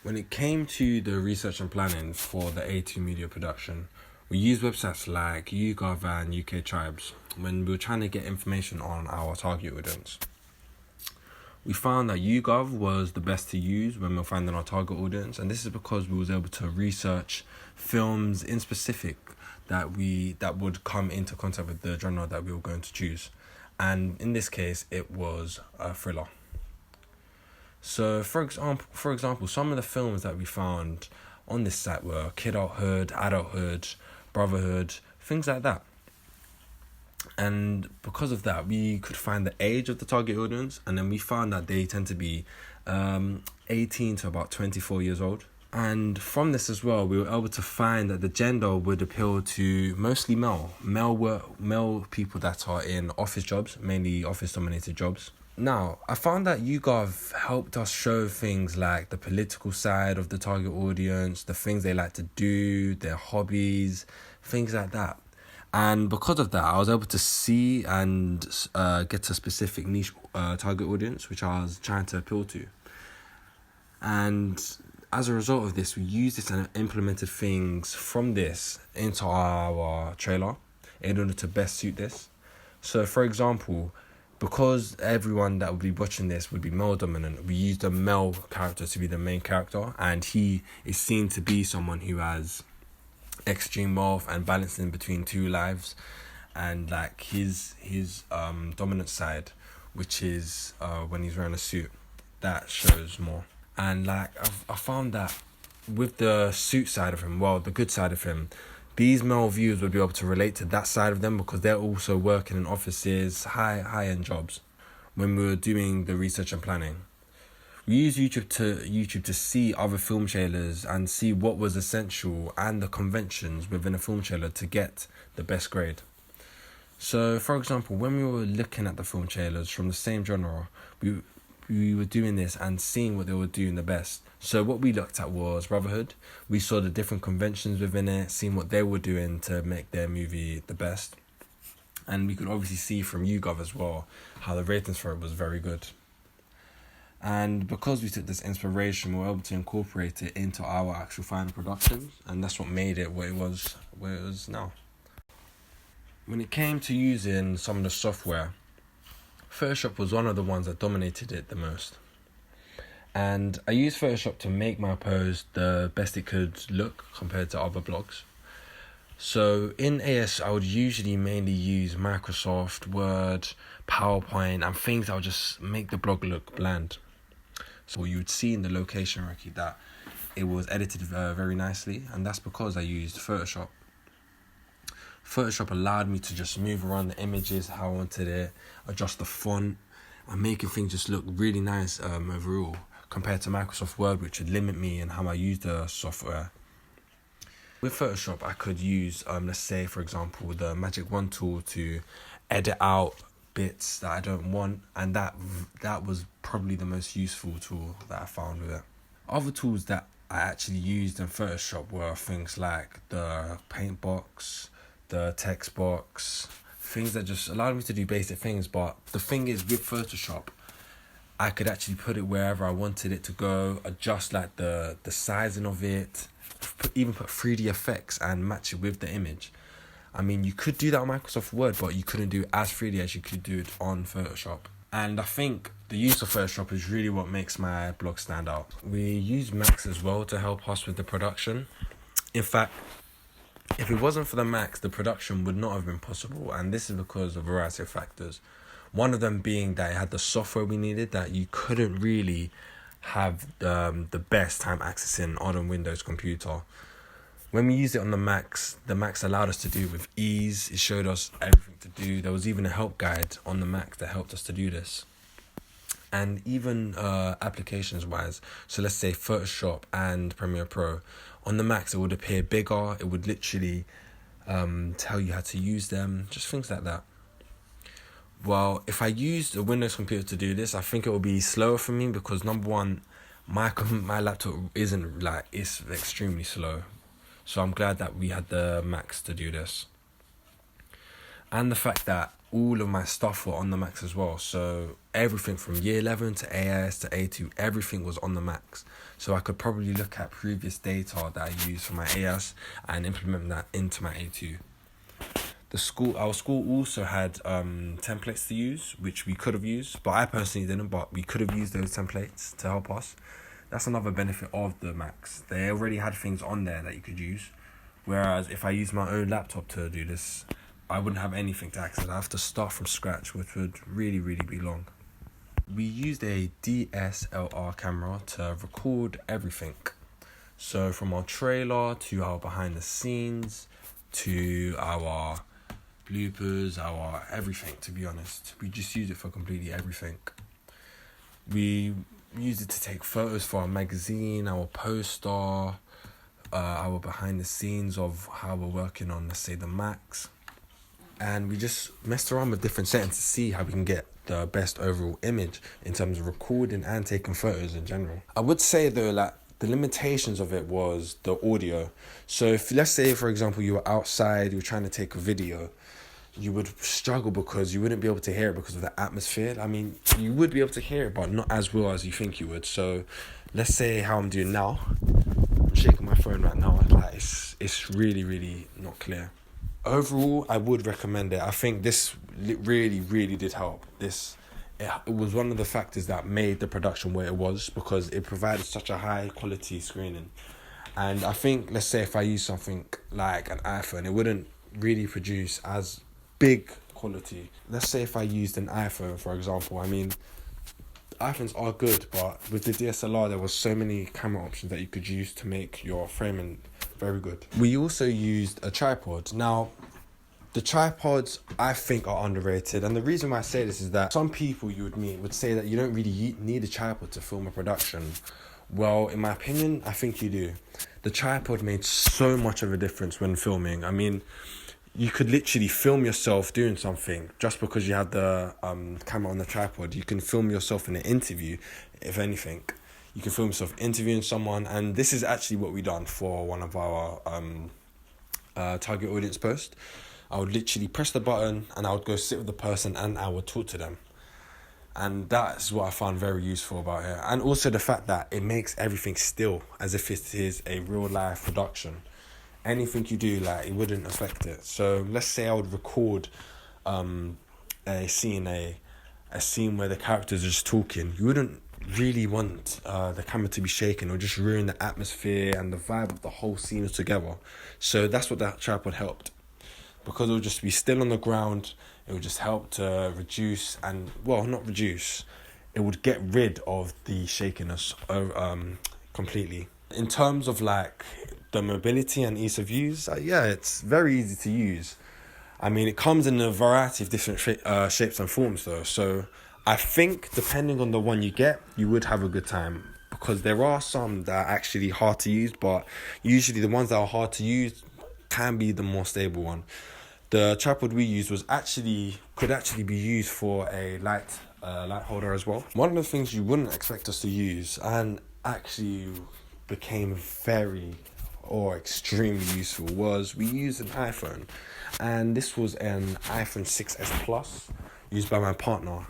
When it came to the research and planning for the A2 media production, we used websites like YouGov and UK Tribes when we were trying to get information on our target audience. We found that YouGov was the best to use when we were finding our target audience, and this is because we was able to research films in specific that would come into contact with the genre that we were going to choose. And in this case, it was a thriller. So, for example, some of the films that we found on this site were kidulthood, adulthood, brotherhood, things like that. And because of that, we could find the age of the target audience, and then we found that they tend to be 18 to about 24 years old. And from this as well, we were able to find that the gender would appeal to mostly male people that are in office jobs, mainly office-dominated jobs. Now, I found that YouGov helped us show things like the political side of the target audience, the things they like to do, their hobbies, things like that. And because of that, I was able to see and get a specific niche target audience, which I was trying to appeal to. And as a result of this, we used this and implemented things from this into our trailer in order to best suit this. So, for example, because everyone that would be watching this would be male dominant, we used a male character to be the main character, and he is seen to be someone who has extreme wealth and balancing between two lives, and like his dominant side, which is when he's wearing a suit, that shows more. And like I found that with the suit side of him, the good side of him, these male viewers would be able to relate to that side of them because they're also working in offices, high-end jobs. When we were doing the research and planning, we used YouTube to see other film trailers and see what was essential and the conventions within a film trailer to get the best grade. So, for example, when we were looking at the film trailers from the same genre, we were doing this and seeing what they were doing the best. So what we looked at was Brotherhood. We saw the different conventions within it, seeing what they were doing to make their movie the best. And we could obviously see from YouGov as well how the ratings for it was very good. And because we took this inspiration, we were able to incorporate it into our actual final production, and that's what made it where it was now. When it came to using some of the software, Photoshop was one of the ones that dominated it the most. And I used Photoshop to make my post the best it could look compared to other blogs. So in AS, I would usually mainly use Microsoft, Word, PowerPoint, and things that would just make the blog look bland. So you would see in the location rookie that it was edited very nicely, and that's because I used Photoshop. Photoshop allowed me to just move around the images how I wanted it, adjust the font, and making things just look really nice overall, compared to Microsoft Word, which would limit me in how I use the software. With Photoshop, I could use, let's say, for example, the Magic Wand tool to edit out bits that I don't want, and that was probably the most useful tool that I found with it. Other tools that I actually used in Photoshop were things like the paint box, the text box, things that just allowed me to do basic things. But the thing is, with Photoshop, I could actually put it wherever I wanted it to go, adjust like the sizing of it, even put 3D effects and match it with the image. I mean, you could do that on Microsoft Word, but you couldn't do it as 3D as you could do it on Photoshop. And I think the use of Photoshop is really what makes my blog stand out. We use Max as well to help us with the production. In fact, if it wasn't for the Max, the production would not have been possible. And this is because of a variety of factors. One of them being that it had the software we needed that you couldn't really have the best time accessing on a Windows computer. When we used it on the Max allowed us to do it with ease. It showed us everything to do. There was even a help guide on the Mac that helped us to do this. And even applications-wise, so let's say Photoshop and Premiere Pro, on the Macs it would appear bigger. It would literally tell you how to use them, just things like that. Well, if I used a Windows computer to do this, I think it would be slower for me because number one, my laptop it's extremely slow. So I'm glad that we had the Macs to do this. And the fact that all of my stuff were on the Macs as well. So everything from year 11 to AS to A2, everything was on the Macs. So I could probably look at previous data that I used for my AS and implement that into my A2. Our school also had templates to use, which we could have used, but I personally didn't, but we could have used those templates to help us. That's another benefit of the Macs. They already had things on there that you could use. Whereas if I use my own laptop to do this, I wouldn't have anything to access. I have to start from scratch, which would really, really be long. We used a DSLR camera to record everything. So from our trailer to our behind the scenes to our bloopers, our everything, to be honest. We just use it for completely everything. We use it to take photos for our magazine, our poster, our behind the scenes of how we're working on, let's say, the Macs. And we just messed around with different settings to see how we can get the best overall image in terms of recording and taking photos in general. I would say though, like, the limitations of it was the audio. So if, let's say, for example, you were outside, you were trying to take a video, you would struggle because you wouldn't be able to hear it because of the atmosphere. I mean, you would be able to hear it, but not as well as you think you would. So let's say how I'm doing now. I'm shaking my phone right now. Like, it's really, really not clear. Overall, I would recommend it. I think this really, really did help. It was one of the factors that made the production where it was, because it provided such a high quality screening. And I think, let's say if I use something like an iPhone, it wouldn't really produce as big quality. Let's say if I used an iPhone, for example. I mean, iPhones are good, but with the DSLR, there was so many camera options that you could use to make your framing very good. We also used a tripod. Now, the tripods, I think, are underrated. And the reason why I say this is that some people you would meet would say that you don't really need a tripod to film a production. Well, in my opinion, I think you do. The tripod made so much of a difference when filming. I mean, you could literally film yourself doing something just because you have the camera on the tripod. You can film yourself in an interview, if anything. You can film yourself interviewing someone. And this is actually what we done for one of our target audience posts. I would literally press the button and I would go sit with the person and I would talk to them. And that's what I found very useful about it. And also the fact that it makes everything still as if it is a real life production. Anything you do, like, it wouldn't affect it. So let's say I would record a scene where the characters are just talking. You wouldn't really want the camera to be shaking or just ruin the atmosphere and the vibe of the whole scene altogether. So that's what that tripod helped. Because it would just be still on the ground, it would just help to reduce and, well, not reduce, it would get rid of the shakiness completely. In terms of, like, the mobility and ease of use, yeah, it's very easy to use. I mean, it comes in a variety of different shapes and forms though. So I think depending on the one you get, you would have a good time. Because there are some that are actually hard to use, but usually the ones that are hard to use can be the more stable one. The tripod we used could actually be used for a light holder as well. One of the things you wouldn't expect us to use and actually became very or extremely useful was we used an iPhone, and this was an iPhone 6s Plus used by my partner.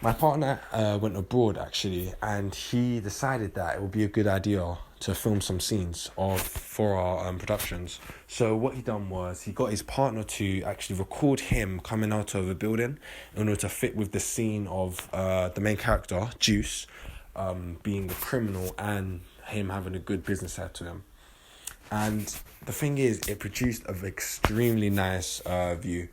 My partner went abroad actually, and he decided that it would be a good idea to film some scenes for our productions. So what he done was he got his partner to actually record him coming out of a building in order to fit with the scene of the main character, Juice, being the criminal and him having a good business side to him. And the thing is, it produced an extremely nice view.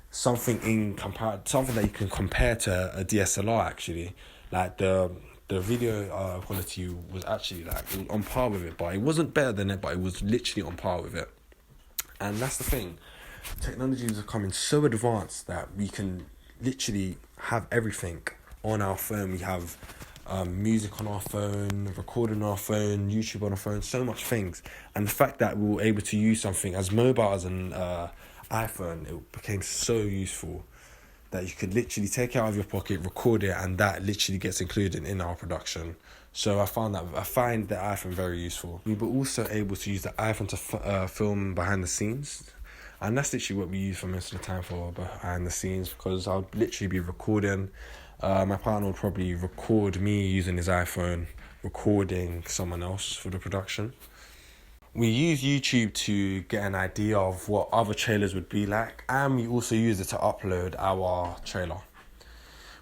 Something that you can compare to a DSLR actually. Like the video quality was actually like it was on par with it, but it wasn't better than it, but it was literally on par with it. And that's the thing. Technology is becoming so advanced that we can literally have everything on our phone. We have music on our phone, recording on our phone, YouTube on our phone, so much things. And the fact that we were able to use something as mobile as an iPhone, it became so useful that you could literally take it out of your pocket, record it, and that literally gets included in our production. So I find the iPhone very useful. We were also able to use the iPhone to film behind the scenes. And that's literally what we use for most of the time for behind the scenes, because I'll literally be recording. My partner would probably record me using his iPhone, recording someone else for the production. We use YouTube to get an idea of what other trailers would be like, and we also use it to upload our trailer.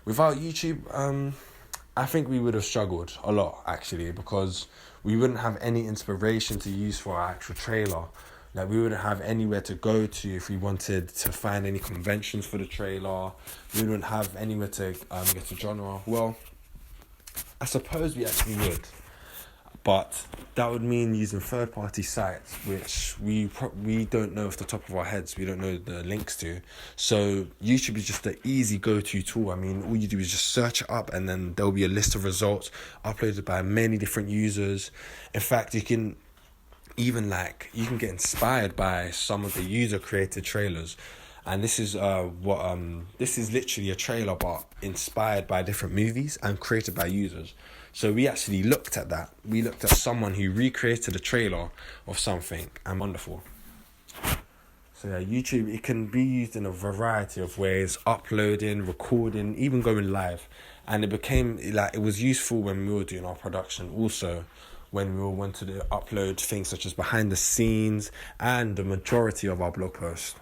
Without YouTube, I think we would have struggled a lot, actually, because we wouldn't have any inspiration to use for our actual trailer. Like, we wouldn't have anywhere to go to if we wanted to find any conventions for the trailer. We wouldn't have anywhere to get a genre. Well, I suppose we actually would. But that would mean using third-party sites, which we don't know off the top of our heads. We don't know the links to. So YouTube is just the easy go-to tool. I mean, all you do is just search it up, and then there'll be a list of results uploaded by many different users. In fact, you can even you can get inspired by some of the user-created trailers. And this is this is literally a trailer, but inspired by different movies and created by users. So we actually looked at that. We looked at someone who recreated a trailer of something, and wonderful. So yeah, YouTube, it can be used in a variety of ways: uploading, recording, even going live. And it became it was useful when we were doing our production, also when we wanted to upload things such as behind the scenes and the majority of our blog posts.